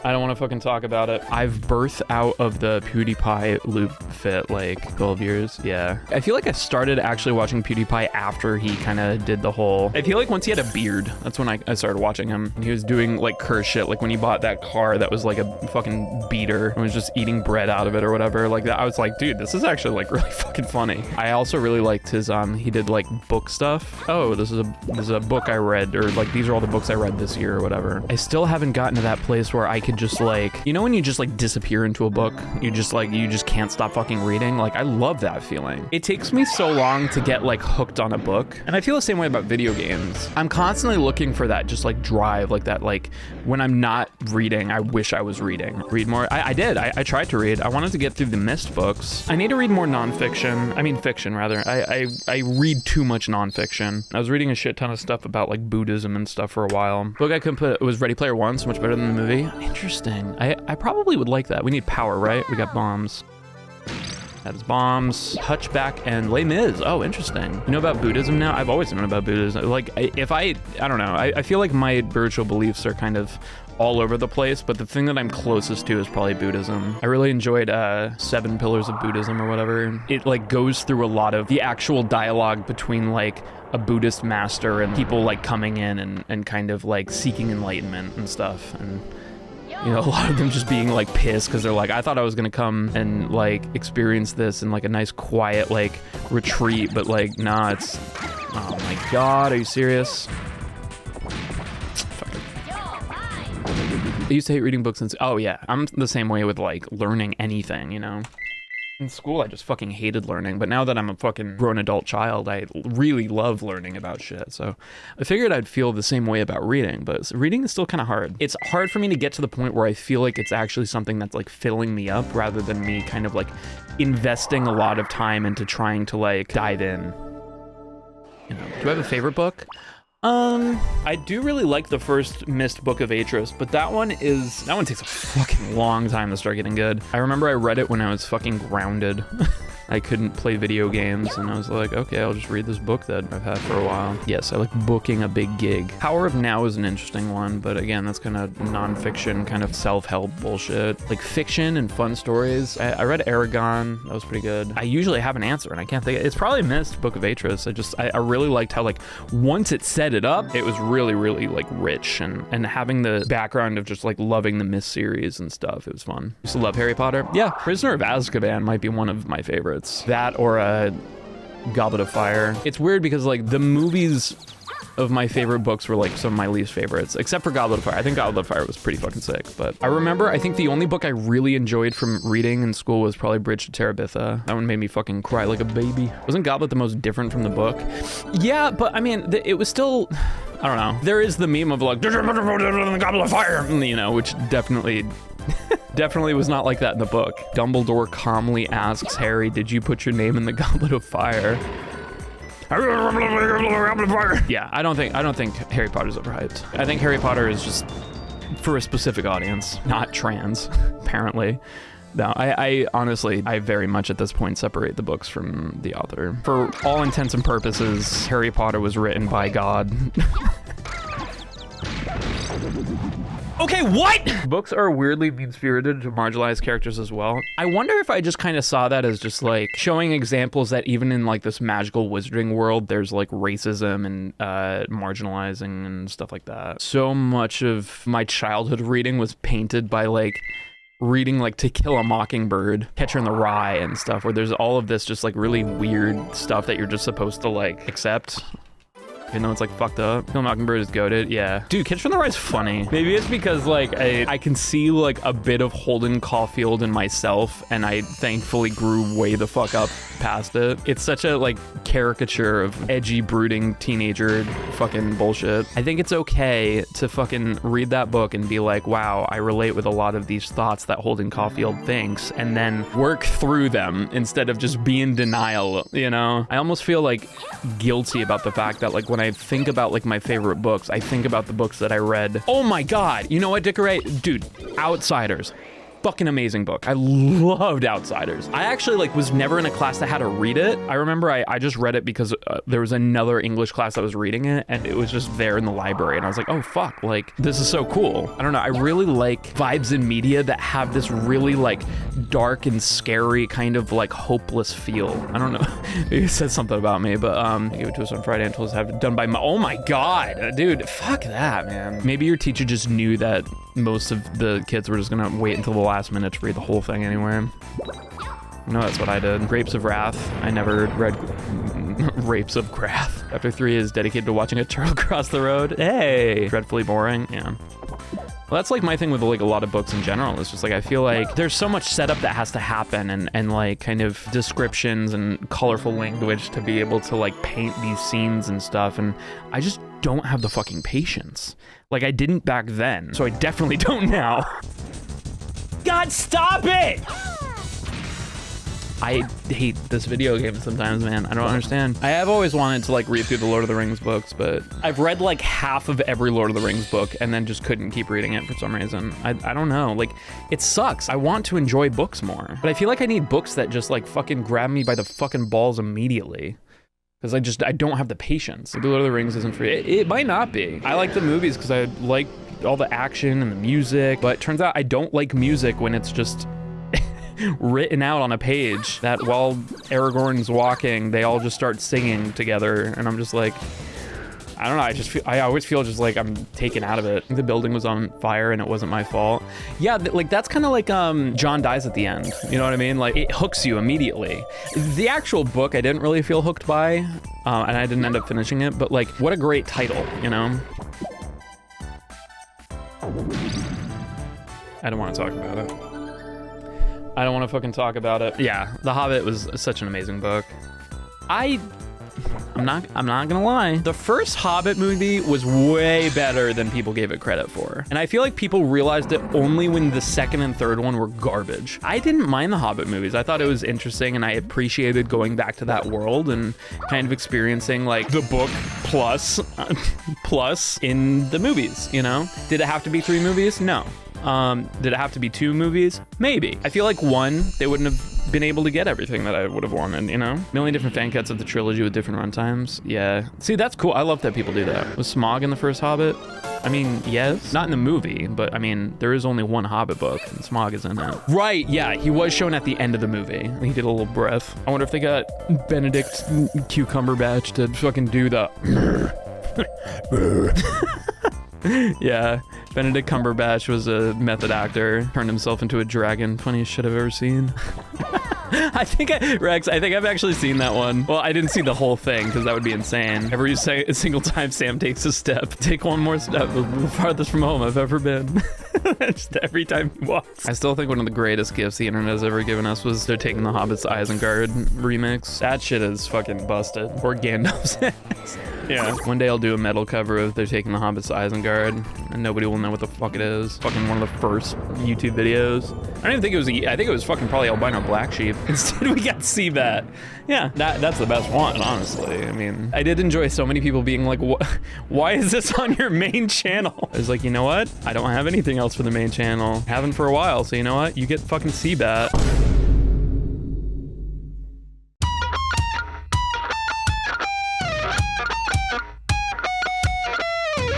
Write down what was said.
I don't want to fucking talk about it. I've birthed out of the PewDiePie loop fit like 12 years. Yeah. I feel like I started actually watching PewDiePie after he kind of did the whole... I feel like once he had a beard, that's when I started watching him. And he was doing like curse shit, like when he bought that car that was like a fucking beater and was just eating bread out of it or whatever. Like that, I was like, dude, this is actually like really fucking funny. I also really liked his, he did like book stuff. Oh, this is a book I read, or like these are all the books I read this year or whatever. I still haven't gotten to that place where I could just like, you know when you just like disappear into a book, you just can't stop fucking reading. Like I love that feeling. It takes me so long to get like hooked on a book, and I feel the same way about video games. I'm constantly looking for that just like drive, like that, like when I'm not reading, I wish I was reading. Read more. I did. I tried to read. I wanted to get through the Mist books. I need to read more nonfiction. I mean fiction rather. I read too much nonfiction. I was reading a shit ton of stuff about like Buddhism and stuff for a while. Book I couldn't put, it was Ready Player One, so much better than the movie. Interesting. I probably would like that. We need power, right? We got bombs. That is bombs. Hunchback and Les Mis. Oh, interesting. You know about Buddhism now? I've always known about Buddhism. Like, if I don't know. I feel like my spiritual beliefs are kind of all over the place, but the thing that I'm closest to is probably Buddhism. I really enjoyed 7 Pillars of Buddhism or whatever. It like goes through a lot of the actual dialogue between like a Buddhist master and people like coming in and kind of like seeking enlightenment and stuff. And you know, a lot of them just being like pissed because they're like, I thought I was gonna come and like experience this in like a nice quiet like retreat, but like nah, it's, oh my god, are you serious? Fuck it. I used to hate reading books and oh yeah, I'm the same way with like learning anything, you know. In school, I just fucking hated learning, but now that I'm a fucking grown adult child, I really love learning about shit. So I figured I'd feel the same way about reading, but reading is still kind of hard. It's hard for me to get to the point where I feel like it's actually something that's like filling me up rather than me kind of like investing a lot of time into trying to like dive in. You know, do I have a favorite book? I do really like the first Mist book of Atros, but that one takes a fucking long time to start getting good. I remember I read it when I was fucking grounded. I couldn't play video games, and I was like, okay, I'll just read this book that I've had for a while. Yes, I like booking a big gig. Power of Now is an interesting one, but again, that's kind of nonfiction, kind of self-help bullshit. Like fiction and fun stories. I read Aragon, that was pretty good. I usually have an answer, and I can't think. It's probably Mist, Book of Atros. I really liked how like, once it set it up, it was really, really like rich, and having the background of just like loving the Mist series and stuff, it was fun. Used to love Harry Potter. Yeah, Prisoner of Azkaban might be one of my favorites. That or Goblet of Fire. It's weird because like the movies of my favorite books were like some of my least favorites, except for Goblet of Fire. I think Goblet of Fire was pretty fucking sick, but I think the only book I really enjoyed from reading in school was probably Bridge to Terabithia. That one made me fucking cry like a baby. Wasn't Goblet the most different from the book? Yeah, but I mean, it was still, I don't know. There is the meme of like, Goblet of Fire, you know, which definitely was not like that in the book. Dumbledore calmly asks Harry, did you put your name in the Goblet of Fire? Yeah, I don't think Harry Potter's overhyped. I think Harry Potter is just for a specific audience, not trans, apparently. No, I honestly, I very much at this point separate the books from the author. For all intents and purposes, Harry Potter was written by God. Okay, what? Books are weirdly mean-spirited to marginalized characters as well. I wonder if I just kind of saw that as just like showing examples that even in like this magical wizarding world, there's like racism and marginalizing and stuff like that. So much of my childhood reading was painted by like reading like To Kill a Mockingbird, Catcher in the Rye and stuff, where there's all of this just like really weird stuff that you're just supposed to like accept. Even though it's like fucked up. Kill a Mockingbird is goated, yeah. Dude, Catcher in the Rye is funny. Maybe it's because like I can see like a bit of Holden Caulfield in myself, and I thankfully grew way the fuck up past it. It's such a like caricature of edgy, brooding teenager fucking bullshit. I think it's okay to fucking read that book and be like, wow, I relate with a lot of these thoughts that Holden Caulfield thinks, and then work through them instead of just be in denial, you know? I almost feel like guilty about the fact that like when I think about like my favorite books, I think about the books that I read. Oh my god, you know what, Dickeray? Dude, Outsiders. fucking amazing book. I loved Outsiders. I actually like was never in a class that had to read it. I remember I just read it because there was another English class that was reading it, and it was just there in the library, and I was like, oh fuck, like this is so cool. I don't know, I really like vibes in media that have this really like dark and scary kind of like hopeless feel. I don't know, maybe it says something about me, but I gave it to us on Friday and told us to have it done by oh my god, dude, fuck that, man. Maybe your teacher just knew that most of the kids were just gonna wait until the last minute to read the whole thing anyway. No, that's what I did. Grapes of Wrath. I never read Rapes of Wrath. Chapter 3 is dedicated to watching a turtle cross the road. Hey! Dreadfully boring. Yeah. Well, that's like my thing with like a lot of books in general. It's just like I feel like there's so much setup that has to happen and like kind of descriptions and colorful language to be able to like paint these scenes and stuff, and I just don't have the fucking patience. Like I didn't back then, so I definitely don't now. God, stop it! I hate this video game sometimes, man. I don't understand. I have always wanted to like read through the Lord of the Rings books, but I've read like half of every Lord of the Rings book and then just couldn't keep reading it for some reason. I don't know, like it sucks. I want to enjoy books more, but I feel like I need books that just like fucking grab me by the fucking balls immediately. Because I don't have the patience. The Lord of the Rings isn't for it. It might not be. I like the movies because I like all the action and the music, but it turns out I don't like music when it's just written out on a page that while Aragorn's walking, they all just start singing together, and I'm just like, I don't know, I always feel just like I'm taken out of it. The building was on fire and it wasn't my fault. Yeah, like that's kind of like John dies at the end, you know what I mean? Like it hooks you immediately. The actual book I didn't really feel hooked by, and I didn't end up finishing it, but like what a great title, you know? I don't want to talk about it. I don't want to fucking talk about it. Yeah, The Hobbit was such an amazing book. I'm not gonna lie. The first Hobbit movie was way better than people gave it credit for. And I feel like people realized it only when the second and third one were garbage. I didn't mind the Hobbit movies. I thought it was interesting and I appreciated going back to that world and kind of experiencing like the book plus in the movies, you know? Did it have to be 3 movies? No. Did it have to be 2 movies? Maybe. I feel like 1, they wouldn't have been able to get everything that I would have wanted, you know? A million different fan cuts of the trilogy with different runtimes. Yeah. See, that's cool. I love that people do that. Was Smaug in the first Hobbit? I mean, yes. Not in the movie, but I mean, there is only 1 Hobbit book, and Smaug is in it. Right, yeah, he was shown at the end of the movie. He did a little breath. I wonder if they got Benedict Cumberbatch to fucking do the... Yeah, Benedict Cumberbatch was a method actor, turned himself into a dragon. Funniest shit I've ever seen. Rex, I think I've actually seen that one. Well, I didn't see the whole thing because that would be insane. Every single time Sam takes a step, take one more step, the farthest from home I've ever been. Just every time he walks. I still think one of the greatest gifts the internet has ever given us was they're taking the Hobbit's Isengard remix. That shit is fucking busted. Or Gandalf's. Yeah. One day I'll do a metal cover of they're taking the Hobbit's Isengard, and nobody will know what the fuck it is. Fucking one of the first YouTube videos. I don't even think it was I think it was fucking probably Albino Black Sheep. Instead we got Seabat. Yeah, that's the best one, honestly. I mean, I did enjoy so many people being like, why is this on your main channel? I was like, you know what? I don't have anything else for the main channel. Haven't for a while, so you know what? You get fucking Seabat.